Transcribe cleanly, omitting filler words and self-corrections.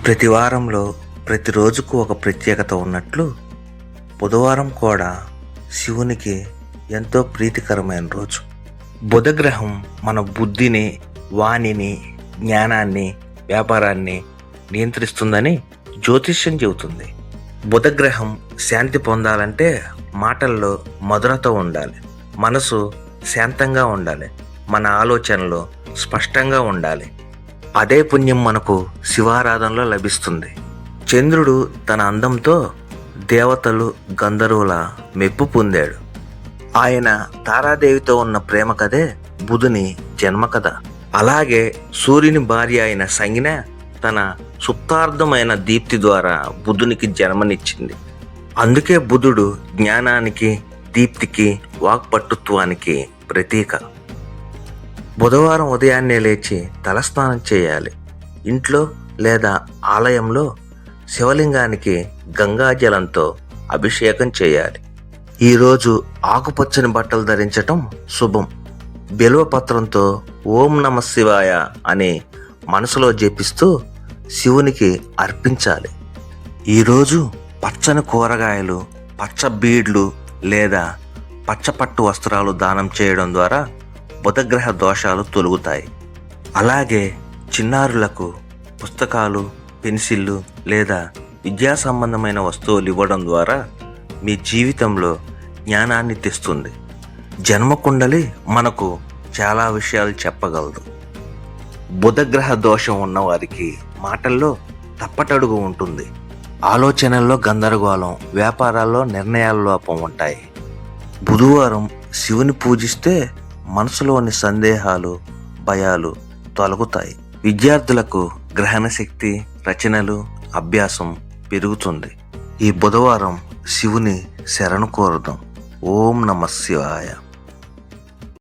ప్రతి వారంలో ప్రతి రోజుకు ఒక ప్రత్యేకత ఉన్నట్లు బుధవారం కూడా శివునికి ఎంతో ప్రీతికరమైన రోజు. బుధగ్రహం మన బుద్ధిని, వాణిని, జ్ఞానాన్ని, వ్యాపారాన్ని నియంత్రిస్తుందని జ్యోతిష్యం చెబుతుంది. బుధగ్రహం శాంతి పొందాలంటే మాటల్లో మధురత ఉండాలి, మనసు శాంతంగా ఉండాలి, మన ఆలోచనలు స్పష్టంగా ఉండాలి. అదే పుణ్యం మనకు శివారాధనలో లభిస్తుంది. చంద్రుడు తన అందంతో దేవతలు, గంధర్వుల మెప్పు పొందాడు. ఆయన తారాదేవితో ఉన్న ప్రేమ కథే బుధుని జన్మ కథ. అలాగే సూర్యుని భార్య అయిన సంజ్ఞ తన సుప్తార్థమైన దీప్తి ద్వారా బుధునికి జన్మనిచ్చింది. అందుకే బుధుడు జ్ఞానానికి, దీప్తికి, వాక్పటుత్వానికి ప్రతీక. బుధవారం ఉదయాన్నే లేచి తలస్నానం చేయాలి. ఇంట్లో లేదా ఆలయంలో శివలింగానికి గంగాజలంతో అభిషేకం చేయాలి. ఈరోజు ఆకుపచ్చని బట్టలు ధరించటం శుభం. బిల్వపత్రంతో ఓం నమః శివాయ అని మనసులో జపిస్తూ శివునికి అర్పించాలి. ఈరోజు పచ్చని కూరగాయలు, పచ్చ బీడ్లు లేదా పచ్చపట్టు వస్త్రాలు దానం చేయడం ద్వారా బుధగ్రహ దోషాలు తొలగుతాయి. అలాగే చిన్నారులకు పుస్తకాలు, పెన్సిళ్ళు లేదా విద్యా సంబంధమైన వస్తువులు ఇవ్వడం ద్వారా మీ జీవితంలో జ్ఞానాన్ని తెస్తుంది. జన్మకుండలి మనకు చాలా విషయాలు చెప్పగలదు. బుధగ్రహ దోషం ఉన్నవారికి మాటల్లో తప్పటడుగు ఉంటుంది, ఆలోచనల్లో గందరగోళం, వ్యాపారాల్లో నిర్ణయాల లోపం ఉంటాయి. బుధవారం శివుని పూజిస్తే మనసులోని సందేహాలు, భయాలు తొలగుతాయి. విద్యార్థులకు గ్రహణ శక్తి, రచనలు, అభ్యాసం పెరుగుతుంది. ఈ బుధవారం శివుని శరణు కోరుదాం. ఓం నమః శివాయ.